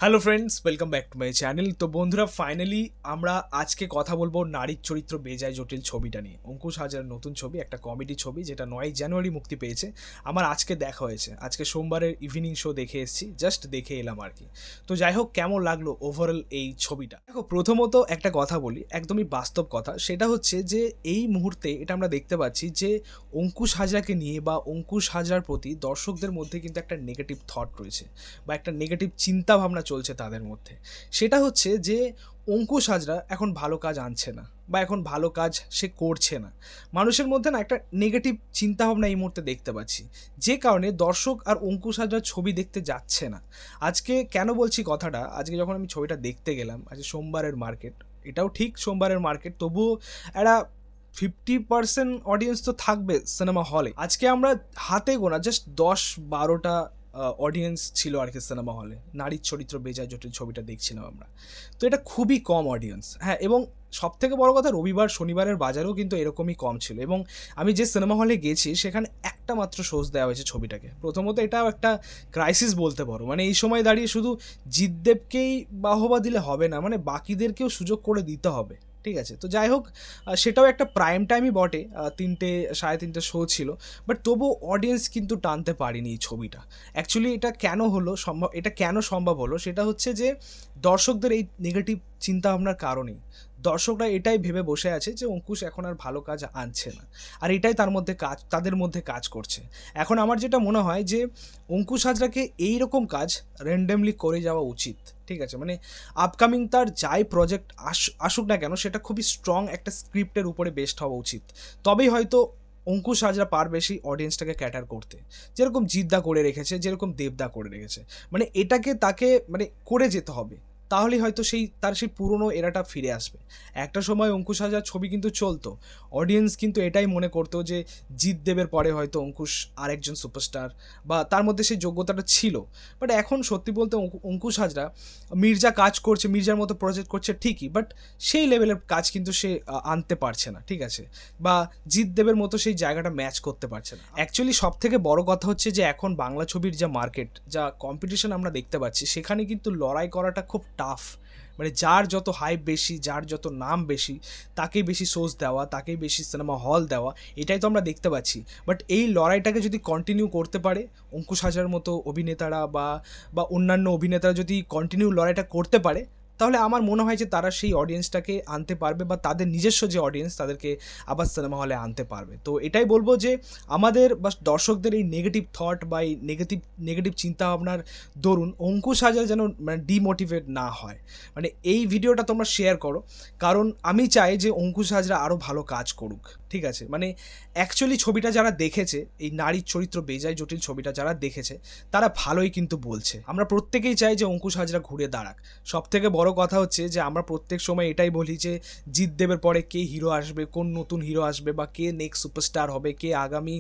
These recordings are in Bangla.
Hello friends, welcome back to my channel. তো বন্ধুরা, ফাইনালি আমরা আজকে কথা বলবো নারীর চরিত্র বেজায় জটিল ছবিটা নিয়ে। অঙ্কুশ হাজরার নতুন ছবি, একটা কমেডি ছবি, যেটা 9 জানুয়ারি মুক্তি পেয়েছে। আমার আজকে দেখা হয়েছে, আজকে সোমবারের ইভিনিং শো দেখে এসেছি, জাস্ট দেখে এলাম আর কি। তো যাই হোক, কেমন লাগলো ওভারঅল এই ছবিটা? দেখো, প্রথমত একটা কথা বলি, একদমই বাস্তব কথা, সেটা হচ্ছে যে এই মুহূর্তে এটা আমরা দেখতে পাচ্ছি যে অঙ্কুশ হাজরাকে নিয়ে বা অঙ্কুশ হাজরার প্রতি দর্শকদের মধ্যে কিন্তু একটা নেগেটিভ থট রয়েছে বা একটা নেগেটিভ চিন্তা ভাবনা চলছে তাদের মধ্যে। সেটা হচ্ছে যে অঙ্কুশ হাজরা এখন ভালো কাজ আনছে না বা এখন ভালো কাজ সে করছে না। মানুষের মধ্যে না একটা নেগেটিভ চিন্তাভাবনা এই মুহূর্তে দেখতে পাচ্ছি, যে কারণে দর্শক আর অঙ্কুশ হাজরার ছবি দেখতে যাচ্ছে না। আজকে কেন বলছি কথাটা, আজকে যখন আমি ছবিটা দেখতে গেলাম, আজকে সোমবারের মার্কেট, এটাও ঠিক সোমবারের মার্কেট, তবুও একটা 50% অডিয়েন্স তো থাকবে সিনেমা হলে। আজকে আমরা হাতে গোনা জাস্ট 10-12টা অডিয়েন্স ছিল আর কি সিনেমা হলে। নারীর চরিত্র বেজায় জটিল ছবিটা দেখছিলাম আমরা। তো এটা খুবই কম অডিয়েন্স, হ্যাঁ। এবং সব থেকে বড় কথা, রবিবার শনিবারের বাজারেও কিন্তু এরকমই কম ছিল। এবং আমি যে সিনেমা হলে গেছি সেখানে একটা মাত্র শোজ দেওয়া হয়েছে ছবিটাকে। প্রথমত এটাও একটা ক্রাইসিস বলতে পারো, মানে এই সময় দাঁড়িয়ে শুধু জিতদেবকেই বাহবা দিলে হবে না, মানে বাকিদেরকেও সুযোগ করে দিতে হবে, ঠিক আছে। তো যাই হোক, সেটাও একটা প্রাইম টাইমই বটে, 3টে 3:30 শো ছিল, বাট তবু অডিয়েন্স কিন্তু টানতে পারিনি এই ছবিটা। অ্যাকচুয়ালি এটা কেন হলো সম্ভব, এটা কেন সম্ভব হলো, সেটা হচ্ছে যে দর্শকদের এই নেগেটিভ চিন্তাভাবনার কারণেই দর্শকরা এটাই ভেবে বসে আছে যে অঙ্কুশ এখন আর ভালো কাজ আনছে না, আর এটাই তাদের মধ্যে কাজ করছে। এখন আমার যেটা মনে হয় যে অঙ্কুশ হাজরাকে এইরকম কাজ র্যান্ডমলি করে যাওয়া উচিত, ঠিক আছে। মানে আপকামিং তার যাই প্রজেক্ট আসুক না কেন, সেটা খুবই স্ট্রং একটা স্ক্রিপ্টের উপরে বেস্ট হওয়া উচিত। তবেই হয়তো অঙ্কুশ হাজরা পারবে সেই অডিয়েন্সটাকে ক্যাটার করতে, যেরকম জিদ্দা করে রেখেছে, যেরকম দেবদা করে রেখেছে। মানে এটাকে তাকে মানে করে যেতে হবে, তাহলেই হয়তো তার সেই পুরনো এরাটা ফিরে আসবে। একটা সময় অঙ্কুশ হাজরার ছবি কিন্তু চলতো, অডিয়েন্স কিন্তু এটাই মনে করতো যে জিৎ দেবের পরে হয়তো অঙ্কুশ আরেকজন সুপারস্টার, বা তার মধ্যে সেই যোগ্যতাটা ছিল। বাট এখন সত্যি বলতে অঙ্কুশ হাজরা মির্জা কাজ করছে, মির্জার মতো প্রজেক্ট করছে ঠিকই, বাট সেই লেভেলের কাজ কিন্তু সে আনতে পারছে না, ঠিক আছে। বা জিৎ দেবের মতো সেই জায়গাটা ম্যাচ করতে পারছে না। অ্যাকচুয়ালি সব থেকে বড় কথা হচ্ছে যে এখন বাংলা ছবির যা মার্কেট, যা কম্পিটিশন আমরা দেখতে পাচ্ছি, সেখানে কিন্তু লড়াই করাটা খুব টাফ। মানে যার যত হাইপ বেশি, যার যত নাম বেশি, তাকেই বেশি সোর্স দেওয়া, তাকেই বেশি সিনেমা হল দেওয়া, এটাই তো আমরা দেখতে পাচ্ছি। বাট এই লড়াইটাকে যদি কন্টিনিউ করতে পারে অঙ্কুশ হাজরার মতো অভিনেতারা বা অন্যান্য অভিনেতারা যদি কন্টিনিউ লড়াইটা করতে পারে, তাহলে আমার মনে হয় যে তারা সেই অডিয়েন্সটাকে আনতে পারবে, বা তাদের নিজস্ব যে অডিয়েন্স তাদেরকে আবার সিনেমা হলে আনতে পারবে। তো এটাই বলবো যে আমাদের বা দর্শকদের এই নেগেটিভ থট বা এই নেগেটিভ চিন্তাভাবনার দরুন অঙ্কুশ হাজরা যেন মানে ডিমোটিভেট না হয়। মানে এই ভিডিওটা তোমরা শেয়ার করো, কারণ আমি চাই যে অঙ্কুশ হাজরা আরও ভালো কাজ করুক, ঠিক আছে। মানে অ্যাকচুয়ালি ছবিটা যারা দেখেছে, এই নারীর চরিত্র বেজায় জটিল ছবিটা যারা দেখেছে, তারা ভালোই কিন্তু বলছে। আমরা প্রত্যেকেই চাই যে অঙ্কুশ হাজরা ঘুরে দাঁড়াক। সব থেকে বড় কথা হচ্ছে যে আমরা প্রত্যেক সময় এটাই বলি যে জিৎ দেবের পরে কে হিরো আসবে, কোন নতুন হিরো আসবে, বা কে নেক্সট সুপারস্টার হবে, কে আগামী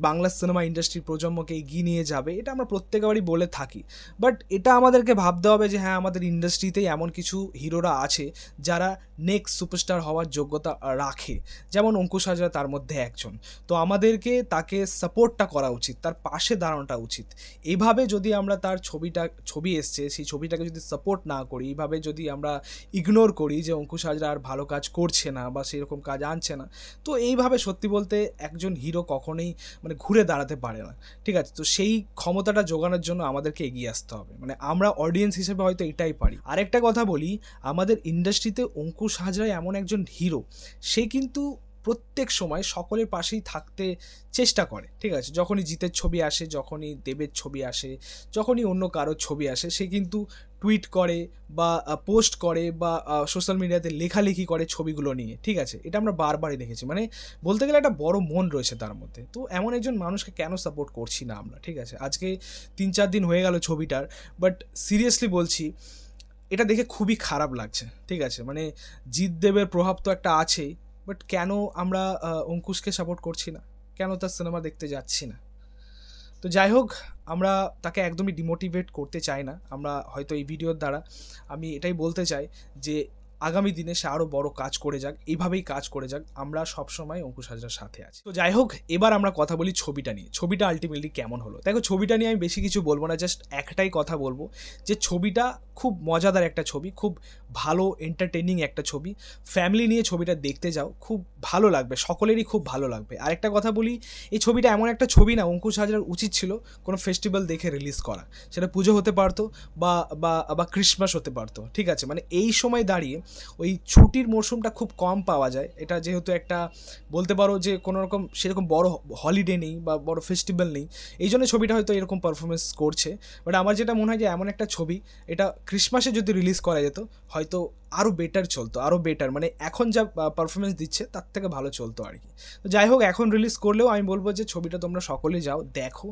বাংলা সিনেমা ইন্ডাস্ট্রির প্রজন্মকে এগিয়ে নিয়ে যাবে, এটা আমরা প্রত্যেকবারই বলে থাকি। বাট এটা আমাদেরকে ভাবতে হবে যে হ্যাঁ, আমাদের ইন্ডাস্ট্রিতেই এমন কিছু হিরোরা আছে যারা নেক্সট সুপারস্টার হওয়ার যোগ্যতা রাখে, যেমন অঙ্কুশ হাজরা তার মধ্যে একজন। তো আমাদেরকে তাকে সাপোর্টটা করা উচিত, তার পাশে দাঁড়ানোটা উচিত। এইভাবে যদি আমরা তার ছবি এসছে, সেই ছবিটাকে যদি সাপোর্ট না করি, এইভাবে যদি আমরা ইগনোর করি যে অঙ্কুশ হাজরা আর ভালো কাজ করছে না বা সেরকম কাজ আনছে না, তো এইভাবে সত্যি বলতে একজন হিরো কখনোই মানে ঘুরে দাঁড়াতে পারে না, ঠিক আছে। তো সেই ক্ষমতাটা জোগানোর জন্য আমাদেরকে এগিয়ে আসতে হবে, মানে আমরা অডিয়েন্স হিসেবে হয়তো এটাই পারি। আরেকটা কথা বলি, আমাদের ইন্ডাস্ট্রিতে অঙ্কুশ হাজরা এমন একজন হিরো, সে কিন্তু প্রত্যেক সময় সকলের পাশেই থাকতে চেষ্টা করে, ঠিক আছে। যখনই জিতের ছবি আসে, যখনই দেবের ছবি আসে, যখনই অন্য কারোর ছবি আসে, সে কিন্তু টুইট করে বা পোস্ট করে বা সোশ্যাল মিডিয়াতে লেখালেখি করে ছবিগুলো নিয়ে, ঠিক আছে। এটা আমরা বারবারই দেখেছি, মানে বলতে গেলে একটা বড় মন রয়েছে তার মধ্যে। তো এমন একজন মানুষকে কেন সাপোর্ট করছি না আমরা, ঠিক আছে। আজকে 3-4 দিন হয়ে গেল ছবিটার, বাট সিরিয়াসলি বলছি, এটা দেখে খুবই খারাপ লাগছে, ঠিক আছে। মানে জিৎ দেবের প্রভাব তো একটা আছেই, বাট কেন আমরা অঙ্কুশকে সাপোর্ট করছি না, কেন তার সিনেমা দেখতে যাচ্ছি না? তো যাই হোক, আমরা তাকে একদমই ডিমোটিভেট করতে চাই না। আমরা হয়তো এই ভিডিওর দ্বারা আমি এটাই বলতে চাই যে আগামী দিনে সে আরও বড় কাজ করে যাক, এইভাবেই কাজ করে যাক, আমরা সবসময় অঙ্কুশ হাজরার সাথে আছি। তো যাই হোক, এবার আমরা কথা বলি ছবিটা নিয়ে। ছবিটা আলটিমেটলি কেমন হলো? দেখো, ছবিটা নিয়ে আমি বেশি কিছু বলবো না, জাস্ট একটাই কথা বলবো যে ছবিটা খুব মজাদার একটা ছবি, খুব ভালো এন্টারটেনিং একটা ছবি। ফ্যামিলি নিয়ে ছবিটা দেখতে যাও, খুব ভালো লাগবে, সকলেরই খুব ভালো লাগবে। আরেকটা কথা বলি, এই ছবিটা এমন একটা ছবি না, অঙ্কুশ হাজরার উচিত ছিল কোনো ফেস্টিভ্যাল দেখে রিলিজ করা। সেটা পুজো হতে পারতো বা বা বা ক্রিসমাস হতে পারতো, ঠিক আছে? মানে এই সময় দাঁড়িয়ে ওই ছুটির মরশুমটা খুব কম পাওয়া যায়। এটা যেহেতু একটা বলতে পারো যে কোনো রকম সেরকম বড় হলিডে নেই বা বড় ফেস্টিভ্যাল নেই, এই জন্য ছবিটা হয়তো এরকম পারফরমেন্স করছে। বাট আমার যেটা মনে হয় যে এমন একটা ছবি, এটা ক্রিসমাসে যদি রিলিজ করা যেত হয়তো আরও বেটার চলতো, আরও বেটার, মানে এখন যা পারফরমেন্স দিচ্ছে তার থেকে ভালো চলতো আর কি। তো যাই হোক, এখন রিলিজ করলেও আমি বলবো যে ছবিটা তোমরা সকলে যাও, দেখো,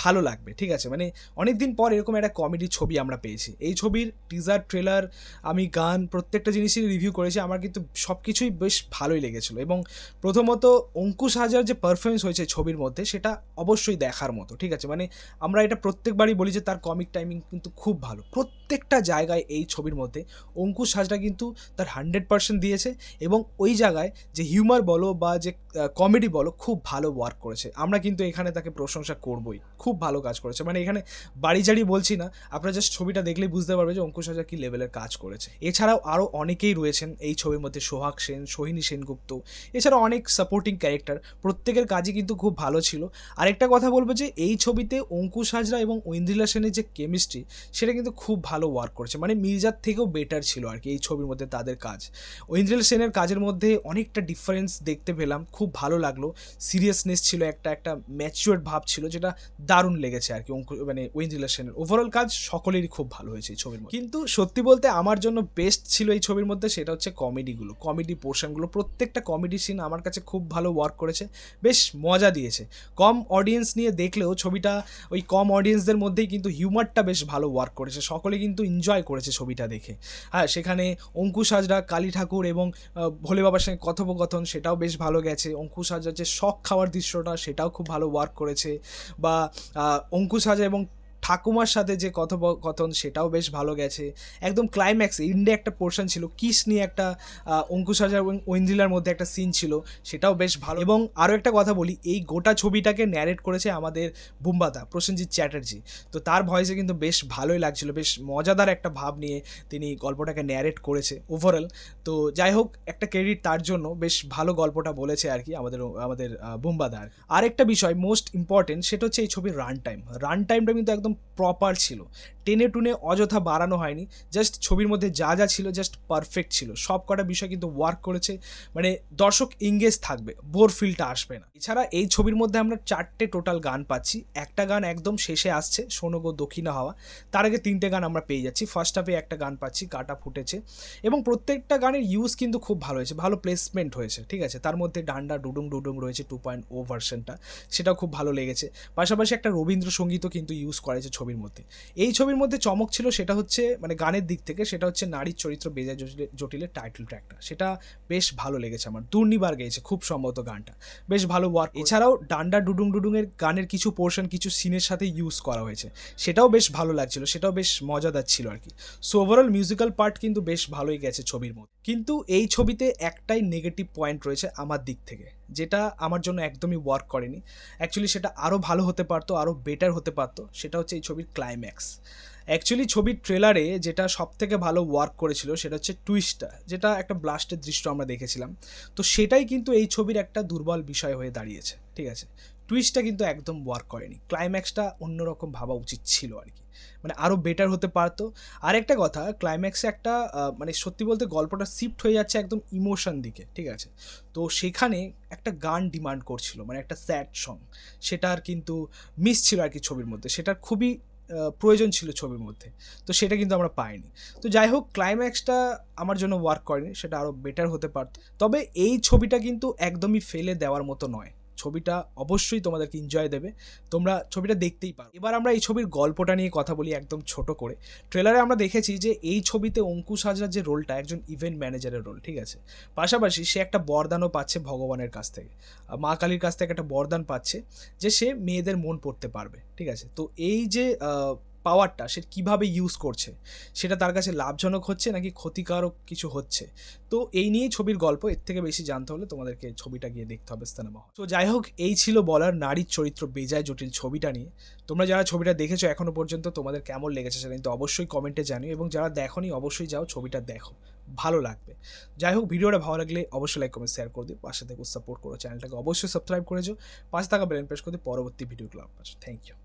ভালো লাগবে, ঠিক আছে? মানে অনেক দিন পর এরকম একটা কমেডি ছবি আমরা পেয়েছি। এই ছবির টিজার, ট্রেলার, আমি গান, প্রত্যেকটা জিনিসই রিভিউ করেছি, আমার কিন্তু সব কিছুই বেশ ভালোই লেগেছিলো। এবং প্রথমত অঙ্কুশ হাজরার যে পারফরমেন্স হয়েছে ছবির মধ্যে, সেটা অবশ্যই দেখার মতো, ঠিক আছে? মানে আমরা এটা প্রত্যেকবারই বলি যে তার কমিক টাইমিং কিন্তু খুব ভালো। প্রত্যেকটা জায়গায় এই ছবির মধ্যে অঙ্কুশ হাজরা কিন্তু তার 100% দিয়েছে, এবং ওই জায়গায় যে হিউমার বলো বা যে কমেডি বলো, খুব ভালো ওয়ার্ক করেছে। আমরা কিন্তু এখানে তাকে প্রশংসা করবই, খুব ভালো কাজ করেছে। মানে এখানে বাড়ি জাড়ি বলছি না, আপনারা জাস্ট ছবিটা দেখলেই বুঝতে পারবে যে অঙ্কুশ হাজরা কী লেভেলের কাজ করেছে। এছাড়াও আরও অনেকেই রয়েছেন এই ছবির মধ্যে, সোহাগ সেন, সোহিনী সেনগুপ্ত, এছাড়াও অনেক সাপোর্টিং ক্যারেক্টার, প্রত্যেকের কাজই কিন্তু খুব ভালো ছিল। আরেকটা কথা বলবো যে এই ছবিতে অঙ্কুশ হাজরা এবং ঐন্দ্রিলা সেনের যে কেমিস্ট্রি, সেটা কিন্তু খুব ভালো ওয়ার্ক করেছে। মানে মির্জার থেকেও বেটার ছিল আর কি এই ছবির মধ্যে তাদের কাজ। ঐন্দ্রিলা সেনের কাজের মধ্যে অনেকটা ডিফারেন্স দেখতে পেলাম, খুব ভালো লাগলো। সিরিয়াসনেস ছিল, একটা ম্যাচিওর ভাব ছিল, যেটা দারুণ লেগেছে আর কি। মানে ঐন্দ্রিলা সেনের ওভারঅল কাজ সকলেরই খুব ভালো হয়েছে এই ছবির মধ্যে। কিন্তু সত্যি বলতে আমার জন্য বেস্ট ছিল এই ছবির মধ্যে, সেটা হচ্ছে কমেডিগুলো, কমেডি পোর্শনগুলো। প্রত্যেকটা কমেডি সিন আমার কাছে খুব ভালো ওয়ার্ক করেছে, বেশ মজা দিয়েছে। কম অডিয়েন্স নিয়ে দেখলেও ছবিটা ওই কম অডিয়েন্সদের মধ্যেই কিন্তু হিউমারটা বেশ ভালো ওয়ার্ক করেছে, সকলে কিন্তু এনজয় করেছে ছবিটা দেখে। হ্যাঁ, সেখানে অঙ্কুশ হাজরা, কালী ঠাকুর এবং ভোলে বাবার সঙ্গে কথোপকথন, সেটাও বেশ ভালো গেছে। অঙ্কুশ হাজরার যে শখ খাওয়ার দৃশ্যটা, সেটাও খুব ভালো ওয়ার্ক করেছে। বা অঙ্কুশ হাজরা এবং ঠাকুমার সাথে যে কথোপকথন, সেটাও বেশ ভালো গেছে। একদম ক্লাইম্যাক্সে ইন্ডে একটা পোর্শন ছিল, কিস নিয়ে একটা অঙ্কুশ হাজরা এবং ঐন্দ্রিলার মধ্যে একটা সিন ছিল, সেটাও বেশ ভালো। এবং আরও একটা কথা বলি, এই গোটা ছবিটাকে ন্যারেট করেছে আমাদের বুম্বাদা, প্রসেনজিৎ চ্যাটার্জি। তো তার ভয়েসে কিন্তু বেশ ভালোই লাগছিল, বেশ মজাদার একটা ভাব নিয়ে তিনি গল্পটাকে ন্যারেট করেছে ওভারঅল। তো যাই হোক, একটা ক্রেডিট তার জন্য, বেশ ভালো গল্পটা বলেছে আর কি আমাদের বুম্বাদা। আরেকটা বিষয় মোস্ট ইম্পর্টেন্ট, সেটা হচ্ছে এই ছবির রান টাইমটা কিন্তু একদম প্রপার ছিল, টেনে টুনে অযথা বাড়ানো হয়নি। জাস্ট ছবির মধ্যে যা যা ছিল জাস্ট পারফেক্ট ছিল, সব কটা বিষয় কিন্তু ওয়ার্ক করেছে। মানে দর্শক এঙ্গেজ থাকবে, বোর ফিলটা আসবে না। এছাড়া এই ছবির মধ্যে আমরা 4টে টোটাল গান পাচ্ছি। একটা গান একদম শেষে আসছে, শোনো গো দক্ষিণা হাওয়া। তার আগে 3টে গান আমরা পেয়ে যাচ্ছি। ফার্স্ট হাফে একটা গান পাচ্ছি, কাটা ফুটেছে, এবং প্রত্যেকটা গানের ইউজ কিন্তু খুব ভালো হয়েছে, ভালো প্লেসমেন্ট হয়েছে, ঠিক আছে? তার মধ্যে ডান্ডা ডুডুং ডুডুং রয়েছে 2.0 ভার্সনটা, সেটাও খুব ভালো লেগেছে। পাশাপাশি একটা রবীন্দ্রসঙ্গীতও কিন্তু ইউজ করেছে ছবির মধ্যে। এই ছবির মধ্যে চমক ছিল সেটা হচ্ছে, মানে গানের দিক থেকে, সেটা হচ্ছে নারীর চরিত্র বেজায় জটিলের টাইটেল ট্র্যাকটা, সেটা বেশ ভালো লেগেছে আমার। দুর্নিবার গেয়েছে খুব সম্ভবত গানটা, বেশ ভালো ওয়ার্ক। এছাড়াও ডান্ডা ডুডুং ডুডুংয়ের গানের কিছু পোর্শন কিছু সিনের সাথে ইউজ করা হয়েছে, সেটাও বেশ ভালো লাগছিল, সেটাও বেশ মজাদার ছিল আর কি। সো ওভারঅল মিউজিক্যাল পার্ট কিন্তু বেশ ভালোই গেছে ছবির মধ্যে। কিন্তু এই ছবিতে একটাই নেগেটিভ পয়েন্ট রয়েছে আমার দিক থেকে, যেটা আমার জন্য একদমই ওয়ার্ক করেনি। অ্যাকচুয়ালি সেটা আরও ভালো হতে পারতো, আরও বেটার হতে পারতো। সেটা হচ্ছে এই ছবির ক্লাইম্যাক্স। অ্যাকচুয়ালি ছবির ট্রেলারে যেটা সবথেকে ভালো ওয়ার্ক করেছিল সেটা হচ্ছে টুইস্টটা, যেটা একটা ব্লাস্টের দৃশ্য আমরা দেখেছিলাম। তো সেটাই কিন্তু এই ছবির একটা দুর্বল বিষয় হয়ে দাঁড়িয়েছে, ঠিক আছে? টুইস্টটা কিন্তু একদম ওয়ার্ক করেনি, ক্লাইম্যাক্সটা অন্যরকম ভাবা উচিত ছিল আর কি, মানে আরও বেটার হতে পারতো। আরেকটা কথা, ক্লাইম্যাক্সে একটা মানে সত্যি বলতে গল্পটা শিফট হয়ে যাচ্ছে একদম ইমোশন দিকে, ঠিক আছে? তো সেখানে একটা গান ডিমান্ড করছিল, মানে একটা স্যাড সং, সেটার কিন্তু মিস ছিল আর কি ছবির মধ্যে, সেটার খুবই প্রয়োজন ছিল ছবির মধ্যে। তো সেটা কিন্তু আমরা পাইনি। তো যাই হোক, ক্লাইম্যাক্সটা আমার জন্য ওয়ার্ক করেনি, সেটা আরও বেটার হতে পারত। তবে এই ছবিটা কিন্তু একদমই ফেলে দেওয়ার মতো নয়, ছবিটা অবশ্যই তোমাদেরকে এনজয় দেবে, তোমরা ছবিটা দেখতেই পারো। এবার আমরা এই ছবির গল্পটা নিয়ে কথা বলি একদম ছোট করে। ট্রেলারে আমরা দেখেছি যে এই ছবিতে অঙ্কুশ হাজরার যে রোলটা, একজন ইভেন্ট ম্যানেজারের রোল, ঠিক আছে? পাশাপাশি সে একটা বরদানও পাচ্ছে ভগবানের কাছ থেকে, মা কালীর কাছ থেকে একটা বরদান পাচ্ছে যে সে মেয়েদের মন পড়তে পারবে, ঠিক আছে? তো এই যে পাওয়ারটা সে কীভাবে ইউজ করছে, সেটা তার কাছে লাভজনক হচ্ছে নাকি ক্ষতিকারক কিছু হচ্ছে। তো এই নিয়েই ছবির গল্প। এর থেকে বেশি জানতে হলে তোমাদেরকে ছবিটা গিয়ে দেখতে হবে সিনেমা হল। তো যাই হোক, এই ছিল বলার নারীর চরিত্র বেজায় জটিল ছবিটা নিয়ে। তোমরা যারা ছবিটা দেখেছো এখনো পর্যন্ত তোমাদের কেমন লেগেছে সেটা কিন্তু অবশ্যই কমেন্টে জানিও, এবং যারা দেখোনি অবশ্যই যাও ছবিটা দেখো, ভালো লাগবে। যাই হোক, ভিডিওটা ভালো লাগলে অবশ্যই লাইক কমেন্ট শেয়ার করে দিও, পাশে থেকে সাপোর্ট করো, চ্যানেলটাকে অবশ্যই সাবস্ক্রাইব করে যাও, পাশে থাকা বেল আইকন প্রেস করে দিও পরবর্তী ভিডিওগুলো পাচ্ছ। Thank you.